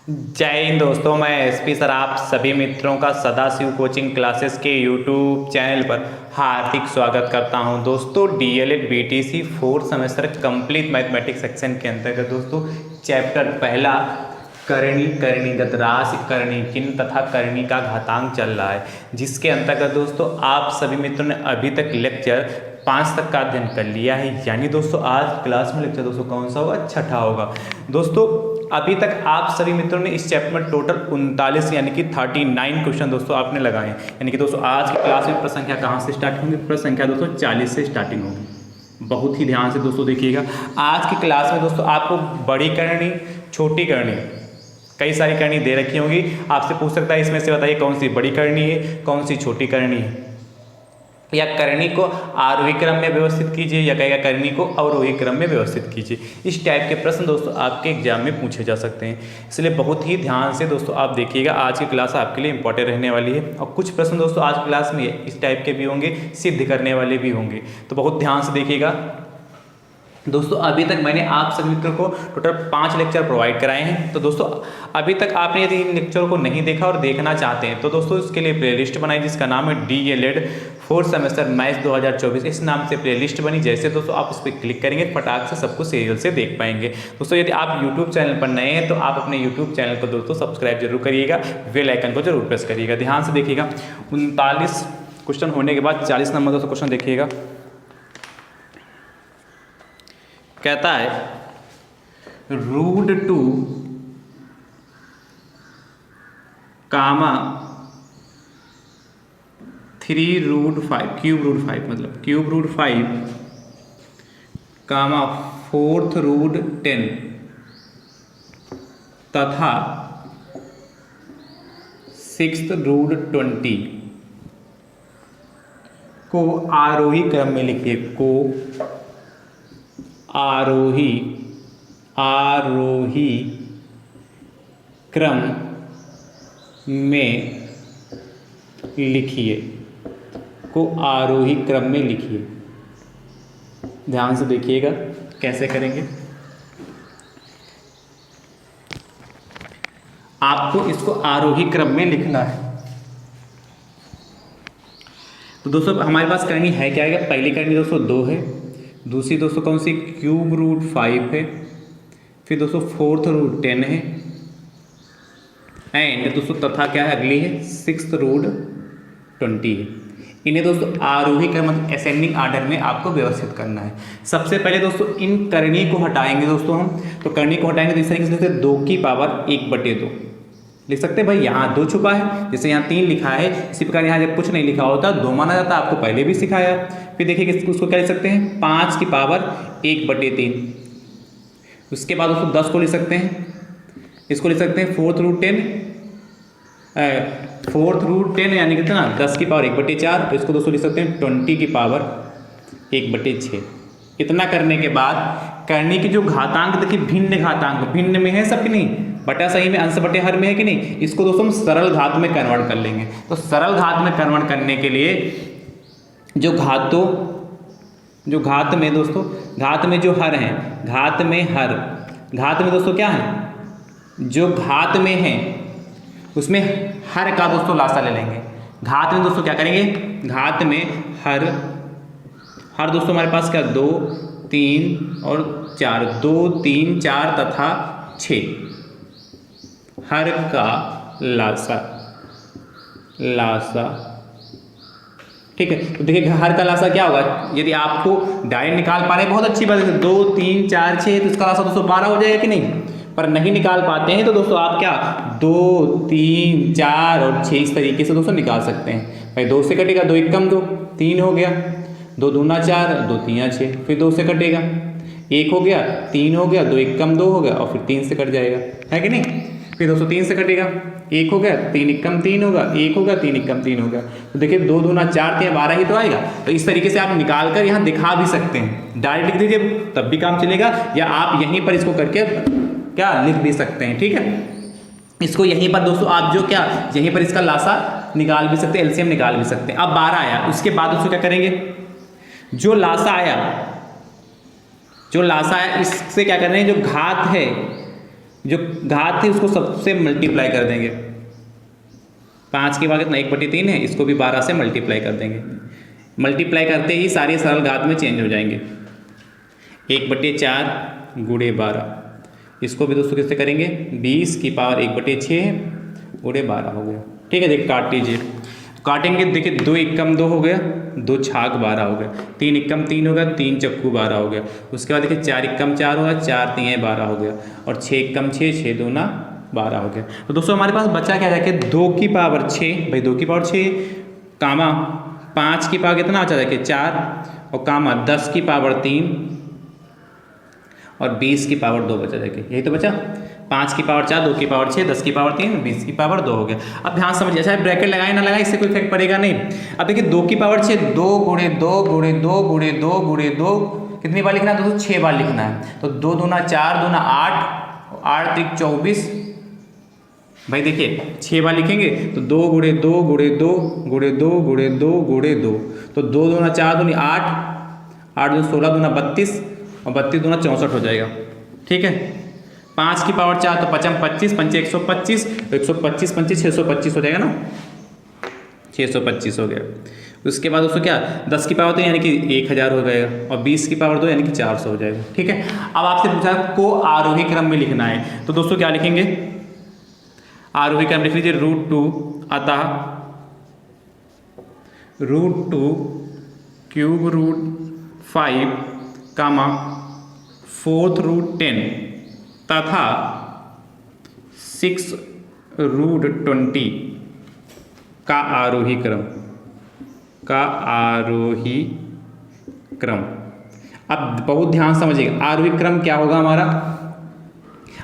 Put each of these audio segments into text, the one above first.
जय हिंद दोस्तों, मैं एसपी सर आप सभी मित्रों का सदाशिव कोचिंग क्लासेस के यूट्यूब चैनल पर हार्दिक स्वागत करता हूं। दोस्तों DElEd BTC fourth semester complete mathematics section के अंतर्गत दोस्तों चैप्टर पहला करणी करणीगत राशि करणी किन तथा करणी का घातांक चल रहा है, जिसके अंतर्गत दोस्तों आप सभी मित्रों ने अभी तक लेक्चर 5 तक का अध्ययन कर लिया है। यानी दोस्तों आज क्लास में लेक्चर दोस्तों कौन सा होगा? छठा होगा। दोस्तों अभी तक आप सभी मित्रों ने इस चैप्टर में टोटल 39 यानी कि 39 क्वेश्चन दोस्तों आपने लगाए हैं। यानी कि दोस्तों आज की क्लास में प्रश्न संख्या कहाँ से स्टार्ट होंगी? प्रश्न संख्या दोस्तों 40 से स्टार्टिंग होगी। बहुत ही ध्यान से दोस्तों देखिएगा। आज की क्लास में दोस्तों आपको बड़ी करनी, छोटी करनी, कई सारी करनी दे रखी होंगी। आपसे पूछ सकता है इसमें से बताइए कौन सी बड़ी करनी है, कौन सी छोटी करनी है, या करनी को आरोही क्रम में व्यवस्थित कीजिए या कहेगा करनी को अवरोही क्रम में व्यवस्थित कीजिए। इस टाइप के प्रश्न दोस्तों आपके एग्जाम में पूछे जा सकते हैं, इसलिए बहुत ही ध्यान से दोस्तों आप देखिएगा। आज की क्लास आपके लिए इंपॉर्टेंट रहने वाली है और कुछ प्रश्न दोस्तों आज क्लास में इस टाइप के भी होंगे, सिद्ध करने वाले भी होंगे, तो बहुत ध्यान से देखिएगा। दोस्तों अभी तक मैंने आप सभी मित्रों को टोटल 5 लेक्चर प्रोवाइड कराए हैं। तो दोस्तों अभी तक आपने यदि इन लेक्चरों को नहीं देखा और देखना चाहते हैं तो दोस्तों इसके लिए प्लेलिस्ट बनाई जिसका नाम है डीएलएड फोर्थ सेमेस्टर मैथ्स 2024। इस नाम से प्लेलिस्ट बनी। जैसे दोस्तों आप उस पर क्लिक करेंगे फटाक से सबको सीरियल से देख पाएंगे। दोस्तों यदि आप यूट्यूब चैनल पर नए हैं तो आप अपने यूट्यूब चैनल को दोस्तों सब्सक्राइब जरूर करिएगा, बेल आइकन को जरूर प्रेस करिएगा। ध्यान से देखिएगा। 39 क्वेश्चन होने के बाद 40 नंबर दोस्तों क्वेश्चन देखिएगा। कहता है √2 कामा 3√5 क्यूब मतलब क्यूब√5 कामा 4th√10 तथा 6th√20 को आरोही क्रम में लिखिए। को आरोही क्रम में लिखिए। को आरोही क्रम में लिखिए। ध्यान से देखिएगा कैसे करेंगे। आपको इसको आरोही क्रम में लिखना है। तो दोस्तों हमारे पास करनी है क्या है? पहली करनी दोस्तों 2 है, दूसरी दोस्तों कौन सी? क्यूब√5 है, फिर दोस्तों 4th√10 है, एंड दोस्तों तथा क्या है? अगली है 6th√20 है। इन्हें दोस्तों आरोही क्रम मतलब असेंडिंग आर्डर में आपको व्यवस्थित करना है। सबसे पहले दोस्तों इन करनी को हटाएंगे दोस्तों हम। तो करनी को हटाएंगे तो इस तरीके से 2 की पावर 1/2 लिख सकते हैं। भाई यहाँ 2 छुपा है, जैसे यहाँ 3 लिखा है, इसी प्रकार यहाँ जब कुछ नहीं लिखा होता 2 माना जाता, आपको पहले भी सिखाया। फिर देखिए उसको क्या लिख सकते हैं? 5 की पावर 1/3। उसके बाद उसको 10 को लिख सकते हैं, इसको लिख सकते हैं 4th√10 यानी कितना? 10 की पावर 1/4। इसको दोस्तों लिख सकते हैं 20 की पावर 1/6। इतना करने के बाद करनी की जो घातांक देखिए भिन्न घातांक, भिन्न में है सब कि नहीं? बटा सही में, अंश बटे हर में है कि नहीं? इसको दोस्तों हम सरल घात में कन्वर्ट कर लेंगे। तो सरल घात में कन्वर्ट करने के लिए जो घात में दोस्तों, घात में जो हर हैं, घात में दोस्तों क्या है? जो घात में है उसमें हर का दोस्तों लासा ले लेंगे। घात में दोस्तों क्या करेंगे? घात में हर दोस्तों हमारे पास क्या? 2, 3 और 4, 2, 3, 4 तथा 6 हर का लासा। ठीक है, तो देखिए हर का लासा क्या होगा? यदि आपको डायरेक्ट निकाल पा रहे हैं बहुत अच्छी बात है, 2, 3, 4, 6 तो इसका लासा दोस्तों 12 हो जाएगा कि नहीं? पर नहीं निकाल पाते हैं तो दोस्तों आप क्या 2, 3, 4 और 6 इस तरीके से दोस्तों निकाल सकते हैं। भाई 2 से कटेगा, 2 एकम 2, 3 हो गया, 2 दूना 4, 2 तीन 6, फिर 2 से कटेगा 1 हो गया, 3 हो गया, 2 एकम 2 हो गया और फिर 3 से कट जाएगा, है कि नहीं? फिर दोस्तों 3 से कटेगा, 1 हो गया, 3 एकम 3 होगा, 1 होगा, 3 एकम 3 हो गया। तो देखिए 2 दूना 4 3 12 ही तो आएगा। तो इस तरीके से आप निकाल कर यहाँ दिखा भी सकते हैं, डायरेक्ट लिख दीजिए तब भी काम चलेगा, या आप यहीं पर इसको करके क्या लिख भी सकते हैं। ठीक है, इसको यहीं पर दोस्तों आप जो क्या यहीं पर इसका लासा निकाल भी सकते हैं, एलसीएम निकाल भी सकते हैं। अब 12 आया, उसके बाद उसको क्या करेंगे? जो लासा आया इससे क्या कर रहे हैं? जो घात है जो घात थी उसको सबसे मल्टीप्लाई कर देंगे। 5 की पावर कितना 1/3 है, इसको भी 12 से मल्टीप्लाई कर देंगे। मल्टीप्लाई करते ही सारी सरल घात में चेंज हो जाएंगे। 1/4 गुणे 12, इसको भी दोस्तों किससे करेंगे 20 की पावर 1/6 गुणे 12 हो गया। ठीक है, देखिए काट लीजिए, काटेंगे देखिए 2 एकम 2 हो गया, 2 छाक 12 हो गया, 3 एकम 3 हो गया, 3 चक्कू 12 हो गया। उसके बाद देखिए 4 एकम 4 होगा, 4 3 12 हो गया, और 6 एकम 6, 6 दूना 12 हो गया। तो दोस्तों हमारे पास बचा क्या जाके 2 की पावर 6, भाई 2 की पावर 6 कामा 5 की पावर कितना बचा जाके 4, और कामा 10 की पावर 3 और 20 की पावर 2 बचा जाके, यही तो बचा। 5 की पावर 4, 2 की पावर 6, 10 की पावर 3, 20 की पावर 2 हो गया। अब ध्यान समझिए, चाहे ब्रैकेट लगाए ना लगाए इससे कोई इफेक्ट पड़ेगा नहीं। अब देखिए 2 की पावर 6, 2 गुणे 2 गुणे 2 गुणे 2 गुणे 2, कितनी बार लिखना है दोस्तों 6 बार लिखना है। तो 2 दूना 4 दूना 8, 8 3 24, भाई देखिए 6 बार लिखेंगे तो 2 गुणे 2 गुणे 2 गुणे 2 गुणे 2 गुणे 2, तो 2 दूना 4 दूनी 8, 8 दूना 16 दूना 32, और 32 दूना 64 हो जाएगा। ठीक है, 5 की पावर 4 तो 5 25, 5 125, 125 25 625 हो जाएगा ना, 625 हो गया। उसके बाद उसको क्या 10 की पावर तो यानी कि 1000 हो जाएगा, और 20 की पावर 2 यानी कि 400 हो जाएगा। ठीक है, अब आपसे पूछा को आरोही क्रम में लिखना है, तो दोस्तों क्या लिखेंगे, आरोही क्रम लिख लीजिए √2, अतः √2 क्यूब √5 कामा 4/10 तथा 6√20 का आरोही क्रम, का आरोही क्रम। अब बहुत ध्यान समझिएगा, आरोही क्रम क्या होगा हमारा,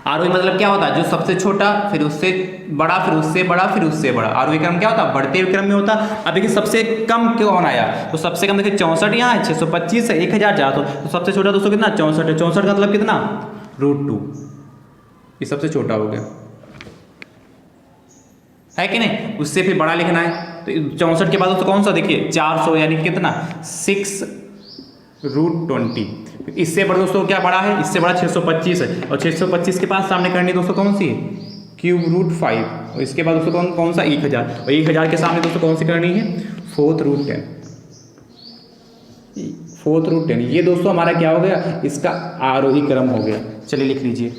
आरोही मतलब क्या होता है जो सबसे छोटा फिर उससे बड़ा फिर उससे बड़ा फिर उससे बड़ा। आरोही क्रम क्या होता है बढ़ते हुए क्रम में होता। अब देखिए सबसे कम कौन आया, तो सबसे कम देखिए 64 यहाँ है, 625 है, 1400, तो सबसे छोटा दोस्तों कितना 64 है। 64 का मतलब कितना √2, ये सबसे छोटा हो गया, है कि नहीं। उससे फिर बड़ा लिखना है, तो 64 के बाद दोस्तों कौन सा देखिए 400 यानी कि कितना 6√20। इससे बड़ा दोस्तों क्या बड़ा है, इससे बड़ा 625 है, और 625 के पास सामने करनी दोस्तों कौन सी है क्यूब √5, और इसके बाद दोस्तों कौन सा 1000, और 1000 के सामने दोस्तों कौन सी करनी है 4/10, 4/10। ये दोस्तों हमारा क्या हो गया, इसका आरोही क्रम हो गया। चलिए लिख लीजिए,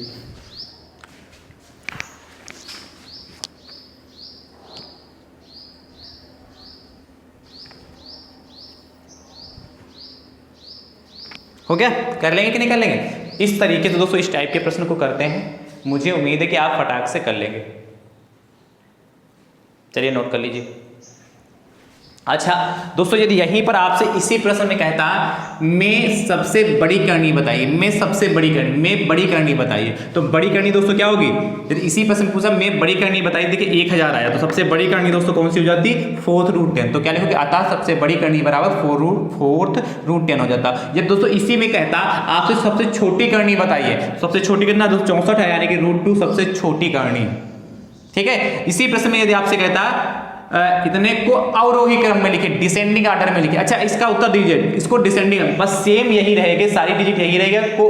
हो गया, कर लेंगे कि नहीं कर लेंगे। इस तरीके से दोस्तों इस टाइप के प्रश्न को करते हैं, मुझे उम्मीद है कि आप फटाक से कर लेंगे। चलिए नोट कर लीजिए। अच्छा दोस्तों, यदि यहीं पर आपसे इसी प्रश्न में कहता मैं सबसे बड़ी करनी बताइए, मैं सबसे बड़ी करनी, मैं बड़ी करनी बताइए, तो बड़ी करनी दोस्तों क्या होगी, यदि इसी प्रश्न में पूछा मैं बड़ी करनी बताइए, देखिए 1000 आया, तो सबसे बड़ी करनी दोस्तों कौन सी हो जाती 4/10, तो क्या लिखोगे अतः सबसे बड़ी करनी बराबर 4/10 हो जाता। जब दोस्तों इसी में कहता आपसे सबसे छोटी करनी बताइए, सबसे छोटी कितना दोस्तों 64 है, यानी कि √2 सबसे छोटी करनी। ठीक है, इसी प्रश्न में यदि आपसे कहता इतने को अवरोही क्रम में लिखे, डिसेंडिंग ऑर्डर में लिखे। अच्छा इसका उत्तर दीजिए, इसको डिसेंडिंग बस सेम यही रहेगा, सारी डिजिट यही रहेगा, को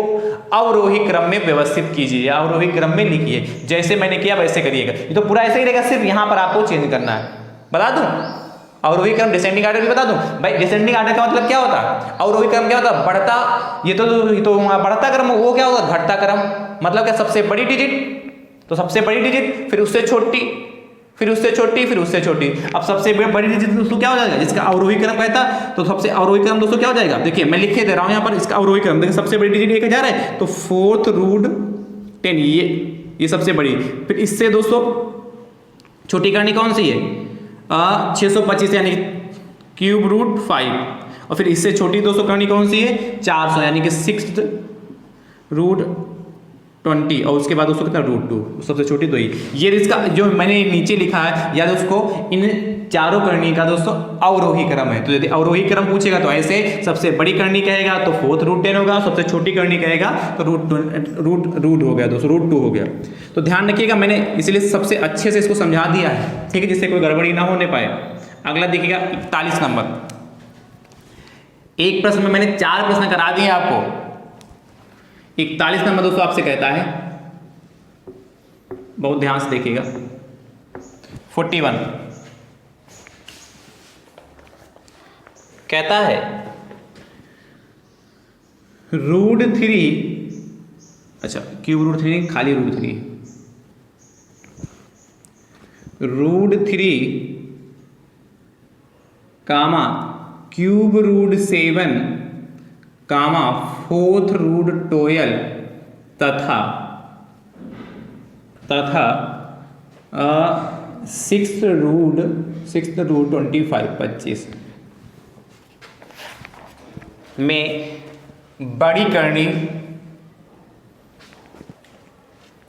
अवरोही क्रम में व्यवस्थित कीजिए, अवरोही क्रम में लिखिए, जैसे मैंने किया वैसे करिएगा। ये तो पूरा ऐसे ही रहेगा, सिर्फ यहां पर आपको चेंज करना है। बता दूं अवरोही क्रम डिसेंडिंग ऑर्डर भी बता दूं भाई। डिसेंडिंग ऑर्डर का मतलब क्या होता है, अवरोही क्रम क्या होता है बढ़ता, ये तो बढ़ता क्रम, वो क्या होगा घटता क्रम। मतलब क्या सबसे बड़ी डिजिट, तो सबसे बड़ी डिजिट फिर उससे छोटी, फिर उससे छोटी, फिर उससे छोटी। अब सबसे बड़ी डिजिट दोस्तों क्या हो जाएगा, जिसका अवरोही क्रम कहता, तो सबसे अवरोही क्रम दोस्तों क्या हो जाएगा, देखिए मैं लिखे दे रहा हूं यहां पर इसका अवरोही क्रम। देखिए सबसे बड़ी डिजिट 1000 है, तो 4/10 ये सबसे बड़ी। फिर इससे दोस्तों छोटी करनी कौन सी है 625 यानी क्यूब √5, और फिर इससे छोटी दोस्तों करनी कौन सी है 400 यानी कि 6/20, और उसके बाद उसको कितना √2, सबसे छोटी तो ये इसका जो मैंने नीचे लिखा है याद उसको, इन चारों करनी का दोस्तों अवरोही क्रम है। तो यदि अवरोही क्रम पूछेगा तो ऐसे सबसे बड़ी करनी कहेगा तो 4/10 होगा, सबसे छोटी करनी कहेगा तो रूट हो गया दोस्तों, √2 हो गया। तो ध्यान रखिएगा, मैंने इसलिए सबसे अच्छे से इसको समझा दिया है, ठीक है, जिससे कोई गड़बड़ी ना होने पाए। अगला देखिएगा 41 नंबर, एक प्रश्न में मैंने 4 प्रश्न करा दिए आपको। 41 नंबर दोस्तों आपसे कहता है बहुत ध्यान से देखिएगा। 41 कहता है √3, अच्छा क्यूब √3 खाली √3, √3 कामा क्यूब √7 कामा 4th √12 तथा 6th √25 25 में बड़ी करनी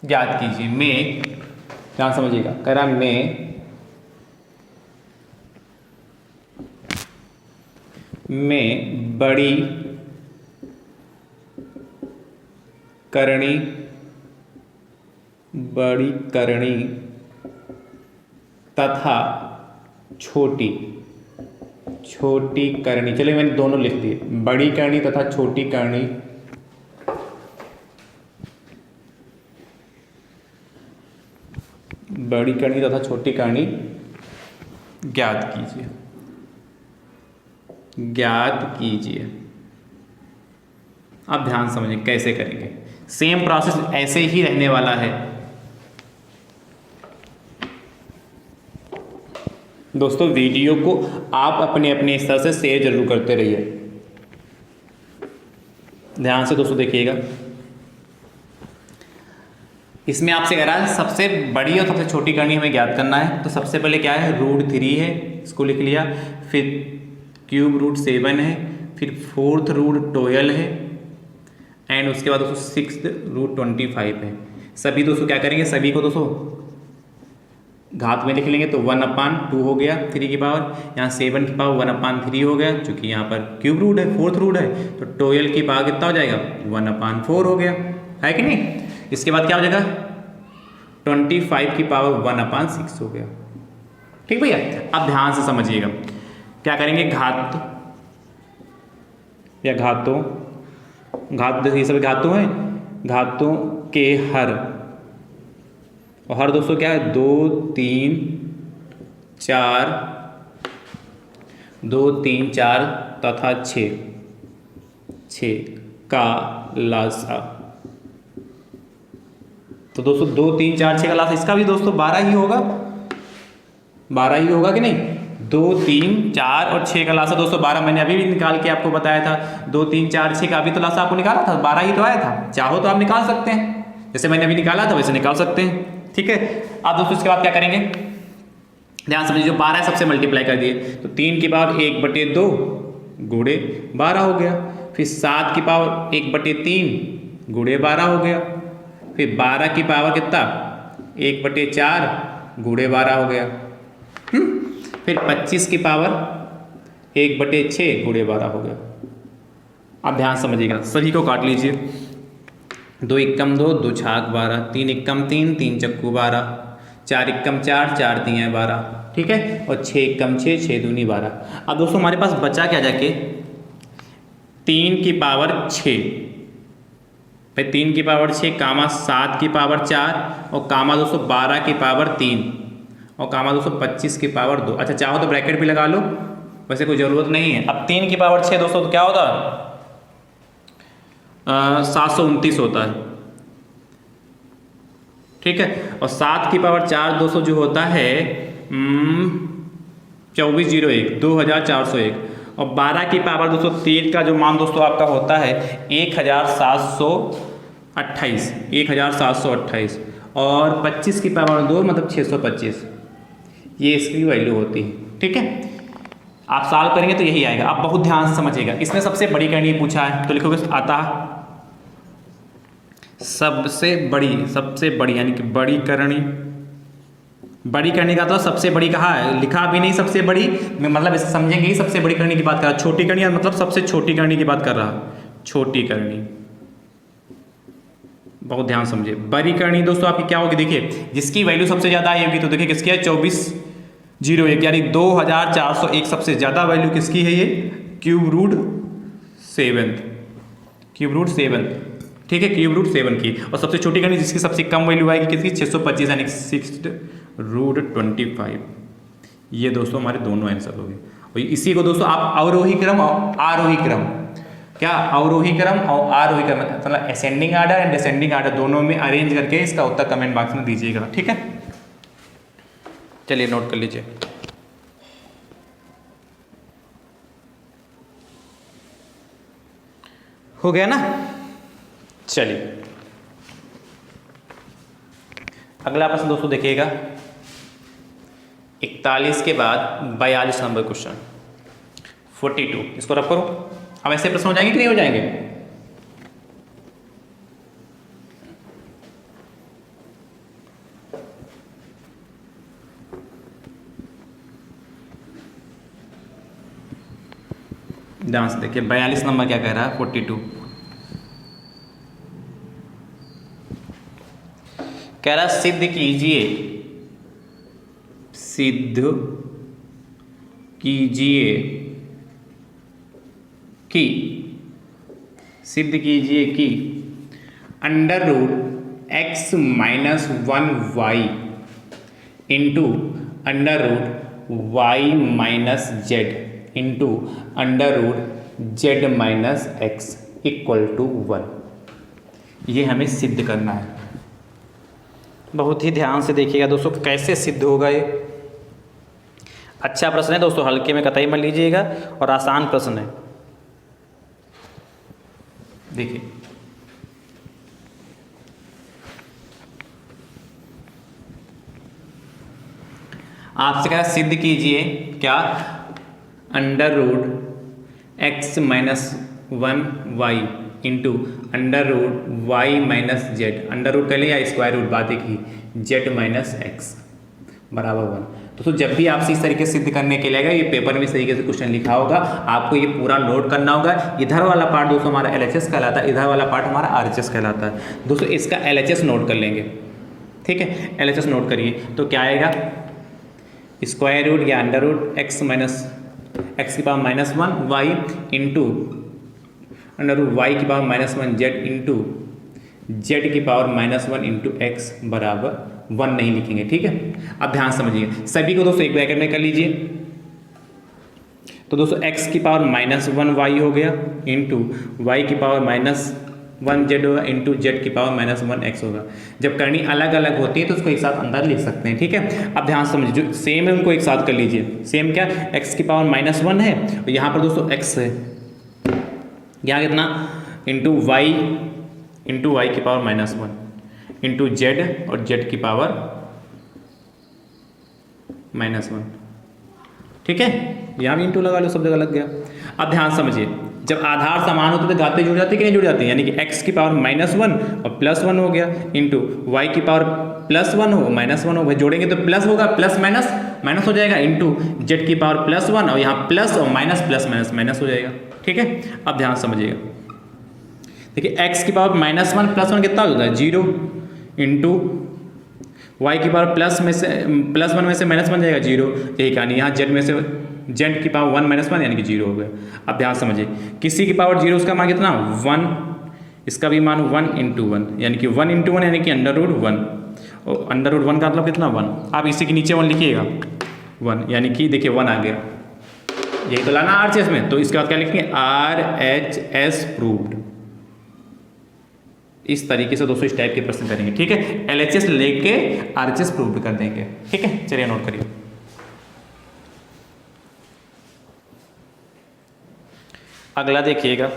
ज्ञात कीजिए। में ध्यान समझिएगा, कह रहा में बड़ी करनी तथा छोटी करनी, चलिए मैंने दोनों लिख दिए, बड़ी करनी तथा छोटी करनी ज्ञात कीजिए। अब ध्यान समझिए कैसे करेंगे। सेम प्रोसेस ऐसे ही रहने वाला है दोस्तों। वीडियो को आप अपने अपने स्तर से शेयर जरूर करते रहिए। ध्यान से दोस्तों देखिएगा, इसमें आपसे कह रहा है सबसे बड़ी और सबसे छोटी करनी हमें ज्ञात करना है। तो सबसे पहले क्या है, √3 है, इसको लिख लिया, फिर क्यूब √7 है, फिर 4th √12 है, एंड उसके बाद दोस्तों 6th √25 है। सभी दोस्तों क्या करेंगे, सभी को दोस्तों घात में लिख लेंगे। तो 1/2 हो गया 3 की पावर, यहाँ 7 की पावर 1/3 हो गया, चूंकि यहाँ पर क्यूब रूट है, 4th रूट है, तो 12 की पावर कितना हो जाएगा, 1/4 हो गया, है कि नहीं। इसके बाद क्या हो जाएगा, 25 की पावर 1/6 हो गया। ठीक भैया, अब ध्यान से समझिएगा क्या करेंगे, घात या घातों, ये सब घातों हैं, घातों के हर, और हर दोस्तों क्या है, 2 3 4 तथा 6 का लसा। तो दोस्तों 2 3 4 6 का लसा, इसका भी दोस्तों 12 ही होगा, 12 ही होगा कि नहीं। 2 3 4 और 6 का लासा दोस्तों 12, मैंने अभी भी निकाल के आपको बताया था। 2 3 4 6 का अभी तो लासा आपको निकाला था, 12 ही तो आया था। चाहो तो आप निकाल सकते हैं, जैसे मैंने अभी निकाला था वैसे निकाल सकते हैं। ठीक है, अब दोस्तों इसके बाद क्या करेंगे, ध्यान समझिए, जो 12 है सबसे मल्टीप्लाई कर दिए, तो 3 की पावर 1/2 गुणे 12 हो गया, फिर 7 की पावर 1/3 गुणे 12 हो गया, फिर 12 की पावर कितना, 1/4 गुणे 12 हो गया, फिर 25 की पावर 1/6 गुणे 12 हो गया। अब ध्यान समझिएगा, सभी को काट लीजिए, 2 एकम 2, 2 छाक 12, 3 एकम 3, 3 चक्कू 12, 4 एकम 4, 4 3 12, ठीक है, और 6 एकम 6, 6 दूनी 12। अब दोस्तों हमारे पास बचा क्या जाके, 3 की पावर 6, भाई 3 की पावर 6 कामा 7 की पावर 4 और कामा दोस्तों 12 की पावर 3 और कामा दोस्तों 25 की पावर 2। अच्छा चाहो तो ब्रैकेट भी लगा लो, वैसे कोई ज़रूरत नहीं है। अब 3 की पावर 6 दोस्तों तो क्या होता है, 729 होता है, ठीक है, और 7 की पावर 4 दोस्तों जो होता है 2401 2401, और 12 की पावर दोस्तों 3 का जो मान दोस्तों आपका होता है 1728, और 25 की पावर 2 मतलब 625, ये इसकी वैल्यू होती है। ठीक है, आप सॉल्व करेंगे तो यही आएगा। आप बहुत ध्यान से समझिएगा, इसमें सबसे बड़ी करनी पूछा है तो लिखोगे आता सबसे बड़ी यानी कि बड़ी करनी का तो सबसे बड़ी कहा है, लिखा भी नहीं सबसे बड़ी, मतलब इसे समझेंगे ही सबसे बड़ी करनी की बात कर रहा। छोटी करनी मतलब सबसे छोटी करनी की बात कर रहा, छोटी करनी, बहुत ध्यान समझिए। बड़ी करनी दोस्तों आपकी क्या होगी, देखिए जिसकी वैल्यू सबसे ज़्यादा आई होगी, तो देखिए किसकी है 2401 यानी 2401 सबसे ज़्यादा वैल्यू किसकी है, ये क्यूब रूट 7, ठीक है, क्यूब रूट 7 की। और सबसे छोटी कंडीशन जिसकी सबसे कम वैल्यू आएगी किसकी, 625 यानी 6√25। ये दोस्तों हमारे दोनों आंसर हो गए। और इसी को दोस्तों आप अवरोही क्रम और आरोही क्रम, क्या अवरोही क्रम और आरोही क्रम मतलब ascending order and descending order दोनों में अरेंज करके इसका उत्तर कमेंट बॉक्स में दीजिएगा। ठीक है, चलिए नोट कर लीजिए। हो गया ना। चलिए अगला प्रश्न दोस्तों देखिएगा, 41 के बाद 42 नंबर क्वेश्चन 42, इसको रख करो। अब ऐसे प्रश्न हो जाएंगे कि नहीं हो जाएंगे? ध्यान से देखिए 42 नंबर क्या कह रहा है, 42 कह रहा सिद्ध कीजिए, सिद्ध कीजिए कि, सिद्ध कीजिए कि under root x minus 1y into under root y minus z into under root z minus x equal to 1। ये हमें सिद्ध करना है। बहुत ही ध्यान से देखिएगा दोस्तों कैसे सिद्ध होगा ये। अच्छा प्रश्न है दोस्तों, हल्के में कतई मत लीजिएगा और आसान प्रश्न है। देखिए आपसे कहा सिद्ध कीजिए क्या, under root x minus 1y into under root y minus z, under root कर लिया या स्क्वायर रूट बात एक ही, जेड माइनस एक्स बराबर 1। तो जब भी आपसे इस तरीके से सिद्ध करने के लिए आएगा, ये पेपर में इस तरीके से क्वेश्चन लिखा होगा, आपको ये पूरा नोट करना होगा। इधर वाला पार्ट दोस्तों हमारा LHS कहलाता है, इधर वाला पार्ट हमारा RHS कहलाता है। दोस्तों इसका LHS नोट कर लेंगे, ठीक है, LHS नोट करिए। तो क्या आएगा, स्क्वायर रूट या under root x minus X की power minus 1 Y into under root Y की power minus 1 Z into Z की पावर माइनस 1 इंटू एक्स बराबर 1 नहीं लिखेंगे, ठीक है। अब ध्यान समझिए, सभी को दोस्तों एक ब्रैकेट में कर लीजिए। तो दोस्तों x की पावर माइनस 1 वाई हो गया इंटू वाई की पावर माइनस 1 जेड होगा इंटू जेड की पावर माइनस 1 एक्स होगा। जब करनी अलग अलग होती है तो उसको एक साथ अंदर लिख सकते हैं, ठीक है। अब ध्यान समझिए, जो सेम है उनको एक साथ कर लीजिए। सेम क्या, x की पावर माइनस 1 है और यहाँ पर दोस्तों x है, यहाँ कितना इंटू वाई की पावर माइनस 1 इंटू जेड और जेड की पावर माइनस 1, ठीक है। यहाँ भी इंटू लगा लो, सब जगह लग गया। अब ध्यान समझिए, जब आधार समान होते तो घाते जुड़ जाते कि नहीं जुड़ जाते, यानी कि x की पावर माइनस 1 और प्लस 1 हो गया इंटू वाई की पावर प्लस 1 हो माइनस 1 हो, भाई जोड़ेंगे तो प्लस होगा, प्लस माइनस माइनस हो जाएगा इंटू जेड की पावर प्लस 1 और यहाँ प्लस और माइनस प्लस माइनस माइनस हो जाएगा, ठीक है। अब ध्यान समझिएगा, देखिए x की पावर माइनस 1 प्लस 1 कितना होता है 0 इंटू वाई की पावर प्लस 1 में से माइनस 1 जाएगा 0, यही कहानी। यहाँ जेड में से जेड की पावर 1 माइनस 1 यानी कि 0 हो गया। अब ध्यान समझिए, किसी की पावर 0 उसका मान कितना 1, इसका भी मान 1 इंटू 1 यानी कि 1 इंटू 1 यानी कि अंडर रूट 1, और अंडर रूट 1 का मतलब कितना 1। आप इसी के नीचे 1 लिखिएगा 1 यानी कि देखिए 1 आ गया, यही तो लाना RHS में। तो इसके बाद क्या लिखेंगे RHS प्रूव्ड। इस तरीके से दोस्तों इस टाइप के प्रश्न करेंगे, ठीक है। LHS लेके RHS प्रूव्ड कर देंगे, ठीक है। चलिए नोट करिए, अगला देखिएगा,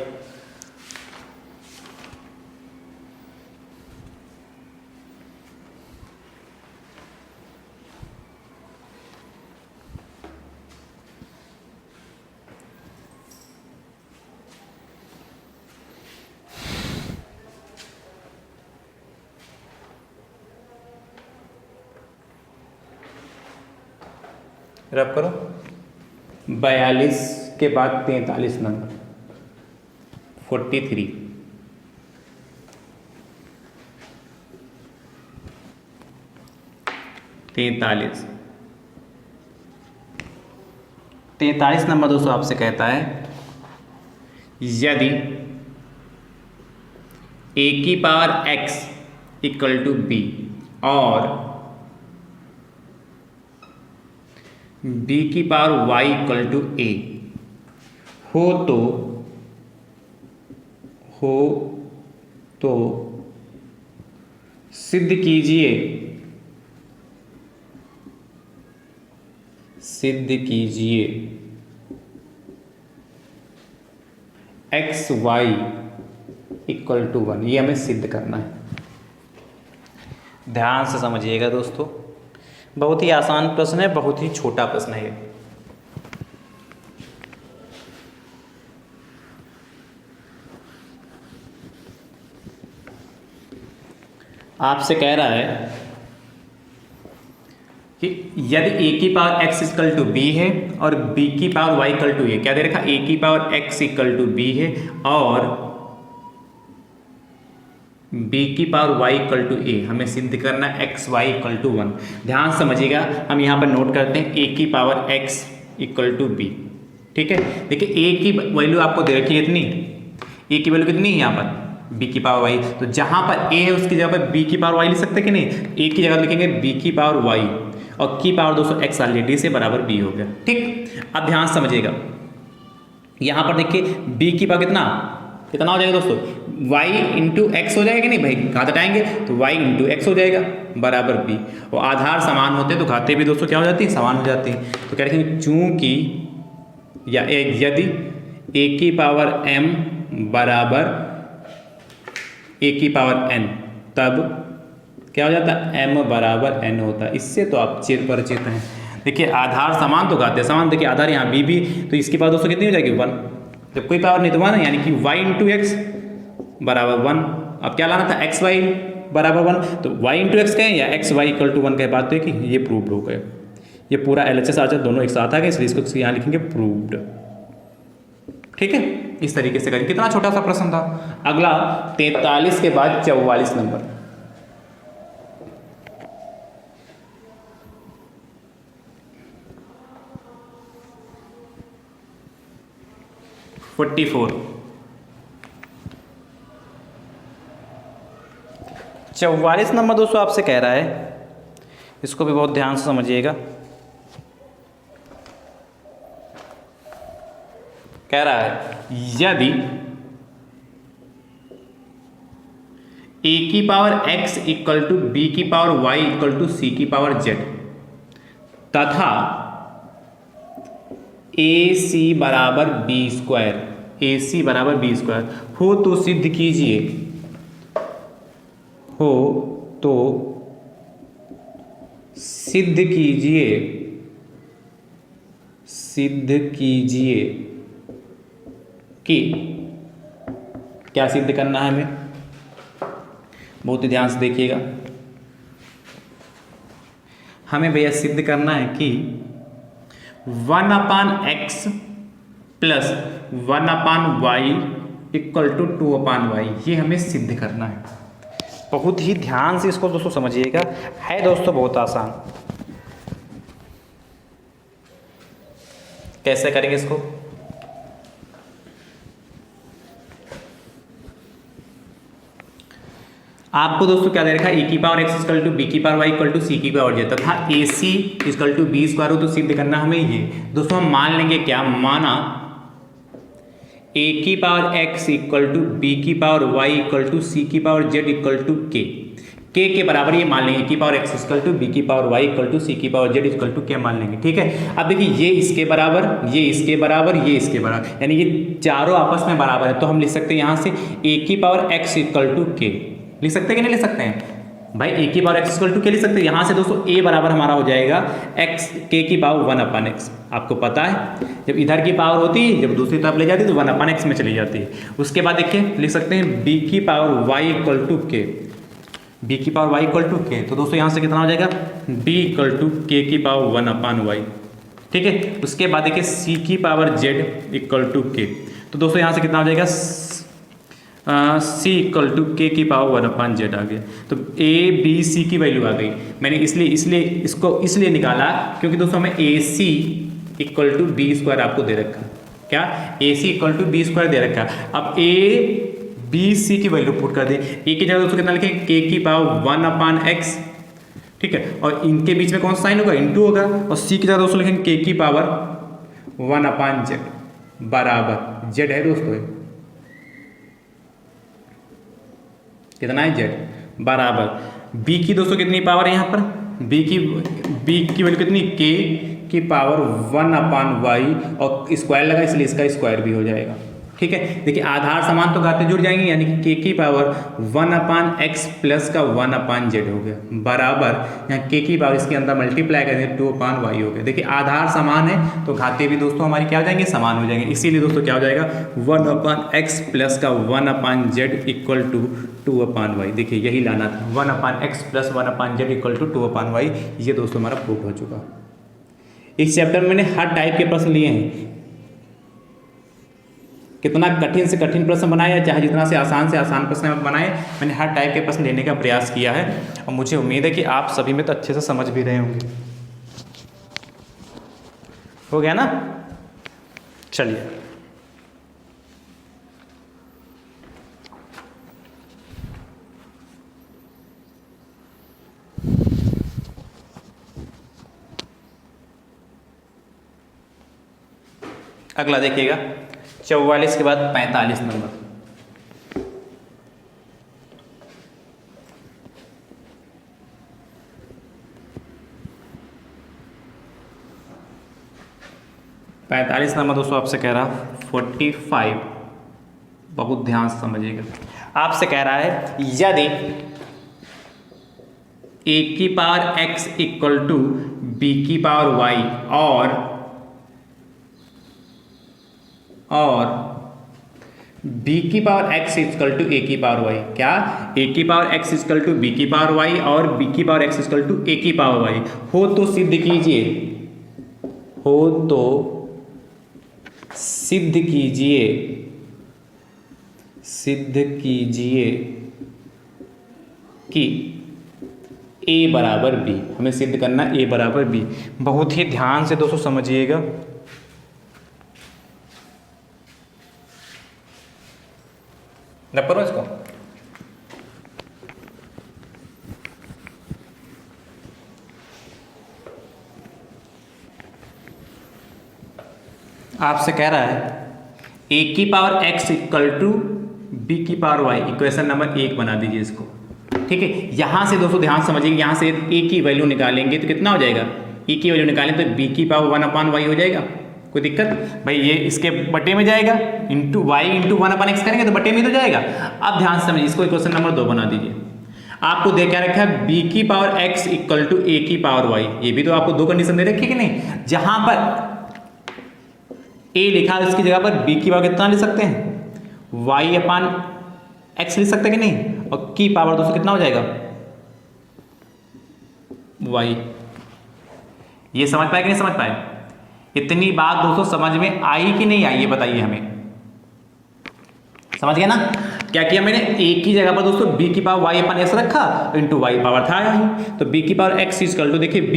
रब करो 42 के बाद 43 नंबर 43 43 नंबर दोस्तों आपसे कहता है, यदि ए की power x equal to b और बी की power y equal to a हो तो सिद्ध कीजिए एक्स वाई इक्वल टू 1। ये हमें सिद्ध करना है। ध्यान से समझिएगा दोस्तों, बहुत ही आसान प्रश्न है, बहुत ही छोटा प्रश्न है। आपसे कह रहा है कि यदि ए की power x equal to b है और बी की power y equal to a, क्या दे रखा, ए की power x equal to b है और बी की power y equal to a, हमें सिद्ध करना है एक्स वाई इक्वल टू 1। ध्यान समझिएगा, हम यहाँ पर नोट करते हैं ए की power x equal to b. ठीक है, देखिए ए की वैल्यू आपको दे रखी है इतनी, ए की वैल्यू कितनी है यहाँ पर, बी की पावर वाई। तो जहाँ पर ए है उसकी जगह पर बी की पावर वाई लिख सकते कि नहीं, ए की जगह लिखेंगे बी की पावर वाई और की पावर दोस्तों एक्स ऑलरेडी से बराबर बी हो गया। ठीक, अब ध्यान समझिएगा, यहाँ पर देखिए बी की पावर कितना हो जाएगा दोस्तों, y इंटू एक्स हो जाएगा कि नहीं भाई, घात हटाएंगे तो y इंटू एक्स हो जाएगा बराबर b। और आधार समान होते हैं तो घाते भी दोस्तों क्या हो जाती है, समान हो जाती हैं। तो क्या लिखेंगे, चूंकि या यदि a की पावर m बराबर a की पावर n, तब क्या हो जाता है, m बराबर n होता है। इससे तो आप परिचित हैं। देखिए आधार समान तो घाते समान, देखिए आधार यहाँ b भी, तो इसकी पावर दोस्तों कितनी हो जाएगी, 1। जब कोई पावर नहीं तो 1 है, यानी कि y इंटू एक्स बराबर 1। अब क्या लाना था, एक्स वाई बराबर 1, तो y इंटू एक्स कहें या एक्स वाई इक्वल टू 1 कह पाते हैं कि ये प्रूव्ड हो गया। ये पूरा LHS आचार दोनों एक साथ आ गए, इसलिए इसको यहाँ लिखेंगे प्रूव्ड। ठीक है, इस तरीके से करें। कितना छोटा सा प्रश्न था। अगला 43 के बाद 44 नंबर, फोर्टी 44 नंबर दोस्तों आपसे कह रहा है, इसको भी बहुत ध्यान से समझिएगा। कह रहा है यदि ए की power x equal to b की power y equal to c की पावर जेड तथा ए सी बराबर बी स्क्वायर, ए सी बराबर बी स्क्वायर हो तो सिद्ध कीजिए, हो तो सिद्ध कीजिए कि, क्या सिद्ध करना है हमें, बहुत ही ध्यान से देखिएगा। हमें भैया सिद्ध करना है कि 1/x plus 1/y equal to 2/y, ये हमें सिद्ध करना है। बहुत ही ध्यान से इसको दोस्तों समझिएगा, है दोस्तों बहुत आसान। कैसे करेंगे इसको, आपको दोस्तों क्या दे रखा है, ए की power x equal to b की power y equal to c की पावर जेड तथा a c equal to b square हो तो सिद्ध करना हमें ये। दोस्तों हम मान लेंगे क्या, माना ए की power x equal to b की power y equal to c की पावर जेड इक्वल टू के के बराबर ये मान लेंगे, ए की power x equal to b की power y equal to c की पावर जेड इक्वल टू के मान लेंगे। ठीक है, अब देखिए ये इसके बराबर, ये इसके बराबर, ये इसके बराबर, यानी ये चारों आपस में बराबर है। तो हम लिख सकते हैं यहाँ से ए की पावर एक्स इक्वल टू के, लिख सकते हैं कि नहीं लिख सकते हैं भाई, ए की पावर एक्स इक्वल टू के लिख सकते हैं। यहाँ से दोस्तों ए बराबर हमारा हो जाएगा एक्स के की पावर 1/x। आपको पता है जब इधर की पावर होती है, जब दूसरी तरफ ले जाती है तो 1/x में चली जाती है। उसके बाद देखिए लिख सकते हैं बी की पावर वाई इक्वल टू के, बी की पावर वाई इक्वल टू के, तो दोस्तों यहाँ से कितना हो जाएगा, बी इक्वल टू के की पावर 1/y। ठीक है, उसके बाद देखिए सी की पावर जेड इक्वल टू के, तो दोस्तों यहाँ से कितना हो जाएगा, सी इक्वल टू के की पावर 1/z आ गया। तो ए बी सी की वैल्यू आ गई। मैंने इसलिए इसको इसलिए निकाला क्योंकि दोस्तों हमें ए c equal to b square आपको दे रखा, क्या ए c equal to b square दे रखा। अब ए बी सी की वैल्यू पुट कर दें। ए की जगह दोस्तों कितना लिखेंगे, के की पावर 1/x, ठीक है, और इनके बीच में कौन सा साइन होगा, इनटू होगा, और सी की जगह दोस्तों लिखेंगे के की पावर 1/z बराबर जेड है दोस्तों, कितना है जेड बराबर बी की दोस्तों कितनी पावर है यहाँ पर, बी की वैल्यू कितनी, के की पावर 1/y और स्क्वायर लगा इसलिए इसका स्क्वायर भी हो जाएगा, ठीक है। देखिए आधार समान तो घाते जुड़ जाएंगे, यानी कि के की पावर 1/x प्लस का 1/z हो गया बराबर यहाँ के की पावर इसके अंदर मल्टीप्लाई करेंगे 2/y हो गया। देखिए आधार समान है तो घाते भी दोस्तों हमारी क्या हो जाएंगे, समान हो जाएंगे, इसीलिए दोस्तों क्या हो जाएगा 1/x प्लस का 1/z इक्वल टू 2/y। देखिए यही लाना था, 1/x plus 1/z equal to 2/y। ये दोस्तों हमारा प्रूफ हो चुका। इस चैप्टर में मैंने हर टाइप के प्रश्न लिए हैं, कितना कठिन से कठिन प्रश्न बनाए चाहे जितना से आसान प्रश्न बनाए, मैंने हर टाइप के प्रश्न लेने का प्रयास किया है और मुझे उम्मीद है कि आप सभी में तो अच्छे से समझ भी रहे होंगे। हो गया ना, चलिए अगला देखिएगा 44 के बाद 45 नंबर। दोस्तों आपसे कह रहा 45, बहुत ध्यान से समझिएगा। आपसे कह रहा है यदि ए की power x equal to b की पावर y और b की power x equal to a की पावर y, क्या a की power x equal to b की पावर y और b की power x equal to a की पावर y हो तो सिद्ध कीजिए, कि a बराबर b, हमें सिद्ध करना a बराबर b। बहुत ही ध्यान से दोस्तों समझिएगा, इसको आपसे कह रहा है a की power x equal to b की पावर y, इक्वेशन नंबर 1 बना दीजिए इसको, ठीक है। यहां से दोस्तों ध्यान समझिए, यहां से a की वैल्यू निकालेंगे तो कितना हो जाएगा, a की वैल्यू निकालें तो b की पावर 1/y हो जाएगा, कोई दिक्कत भाई, ये इसके बटे में जाएगा, इंटू वाई इंटू 1/x करेंगे तो बटे में तो जाएगा। अब ध्यान से समझिए, इसको इक्वेशन नंबर 2 बना दीजिए। आपको दे क्या रखा है, b की power x equal to a की पावर y, ये भी तो आपको 2 कंडीशन दे रखी है कि नहीं। जहां पर a लिखा है इसकी जगह पर b की पावर कितना ले सकते हैं, y/x लिख सकते हैं कि नहीं, और की पावर दोस्तों कितना हो जाएगा, y। ये समझ पाए कि नहीं समझ पाए, इतनी बात दोस्तों समझ में आई कि नहीं आई, ये बताइए हमें, समझ गए ना। क्या किया मैंने, a की जगह पर दोस्तों b की पावर y/x रखा इंटू y पावर था ही, तो b की पावर x इक्वल टू देखिए b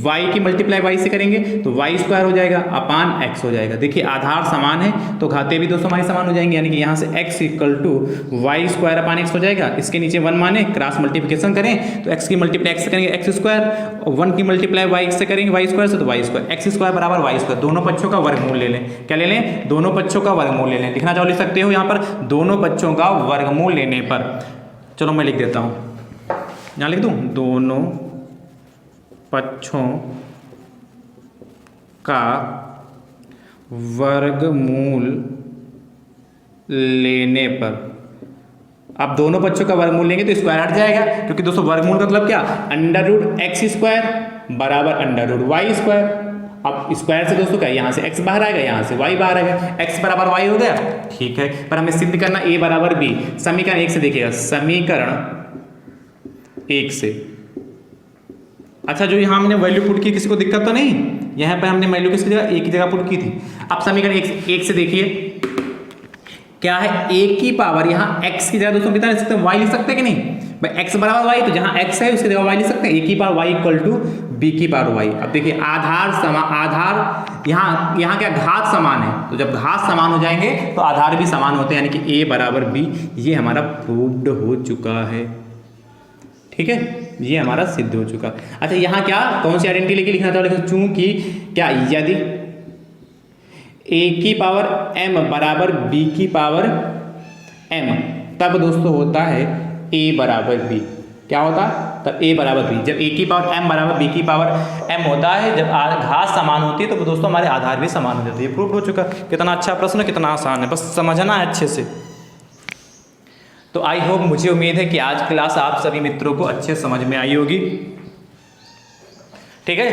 y की मल्टीप्लाई y से करेंगे तो y स्क्वायर हो जाएगा अपान x हो जाएगा। देखिए आधार समान है तो घाते भी दोस्तों हमारे समान हो जाएंगे, यानी कि यहाँ से x equal to y square upon x हो जाएगा। इसके नीचे 1 माने क्रॉस मल्टीप्लिकेशन करें तो x की मल्टीप्लाई x से करेंगे x स्क्वायर, और 1 की मल्टीप्लाई y से करेंगे y स्क्वायर से तो y स्क्वायर, x स्क्वायर बराबर y स्क्वायर। दोनों पक्षों का वर्गमूल ले लें, क्या ले लें, दोनों पक्षों का वर्गमूल ले लें। लिखना चाहो लिख सकते हो यहाँ पर, दोनों पक्षों का वर्गमूल लेने पर, चलो मैं लिख देता हूँ, यहाँ लिख दूँ, दोनों पक्षों का वर्गमूल लेने पर। अब दोनों पक्षों का वर्गमूल लेंगे तो स्क्वायर हट जाएगा, क्योंकि दोस्तों वर्गमूल का मतलब क्या, अंडर रूट x स्क्वायर बराबर अंडर रूट y स्क्वायर। अब स्क्वायर से दोस्तों क्या, यहाँ से x बाहर आएगा, यहाँ से y बाहर आएगा, x बराबर y हो गया, ठीक है। पर हमें सिद्ध करना a बराबर b। समीकरण 1 से देखिएगा, समीकरण 1 से, अच्छा जो यहाँ हमने वैल्यू पुट की किसी को दिक्कत तो नहीं, यहाँ पर हमने वैल्यू किसकी जगह, a की जगह पुट की थी। अब समीकरण 1 से देखिए क्या है, a की पावर यहाँ x की जगह दोस्तों कितना लिख सकते हैं, y लिख सकते हैं कि नहीं भाई, x बराबर y, तो जहाँ x है उसकी जगह y लिख सकते हैं, a की power y equal to b की पावर वाई। अब देखिए आधार यहाँ क्या घात समान है, तो जब घात समान हो जाएंगे तो आधार भी समान होते हैं, यानी कि ए बराबर बी। ये हमारा प्रूव्ड हो चुका है, ठीक है, ये हमारा सिद्ध हो चुका। अच्छा यहाँ क्या कौन सी आइडेंटिटी लेके लिखना था, लेकिन चूंकि क्या यदि ए की पावर m बराबर b की पावर m, तब दोस्तों होता है a बराबर b। क्या होता है तब a बराबर b, जब a की पावर m बराबर b की पावर m होता है, जब घात समान होती है तो दोस्तों हमारे आधार भी समान हो जाते हैं। ये प्रूव हो चुका। कितना अच्छा प्रश्न, कितना आसान है, बस समझना है अच्छे से। तो आई होप, मुझे उम्मीद है कि आज क्लास आप सभी मित्रों को अच्छे समझ में आई होगी, ठीक है।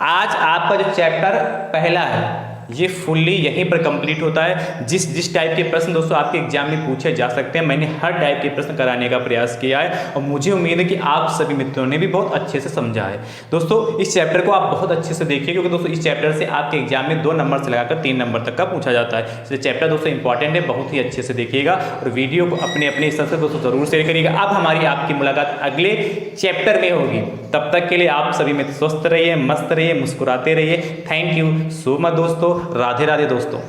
आज आपका जो चैप्टर पहला है ये फुल्ली यहीं पर कंप्लीट होता है। जिस टाइप के प्रश्न दोस्तों आपके एग्जाम में पूछे जा सकते हैं, मैंने हर टाइप के प्रश्न कराने का प्रयास किया है, और मुझे उम्मीद है कि आप सभी मित्रों ने भी बहुत अच्छे से समझा है। दोस्तों इस चैप्टर को आप बहुत अच्छे से देखिए, क्योंकि दोस्तों इस चैप्टर से आपके एग्जाम में 2 नंबर से लगाकर 3 नंबर तक का पूछा जाता है। इसलिए चैप्टर दोस्तों इंपॉर्टेंट है, बहुत ही अच्छे से देखिएगा, और वीडियो को अपने अपने हिसाब से दोस्तों जरूर शेयर करिएगा। अब हमारी आपकी मुलाकात अगले चैप्टर में होगी, तब तक के लिए आप सभी मित्र स्वस्थ रहिए, मस्त रहिए, मुस्कुराते रहिए। थैंक यू सो मच दोस्तों, राधे राधे दोस्तों।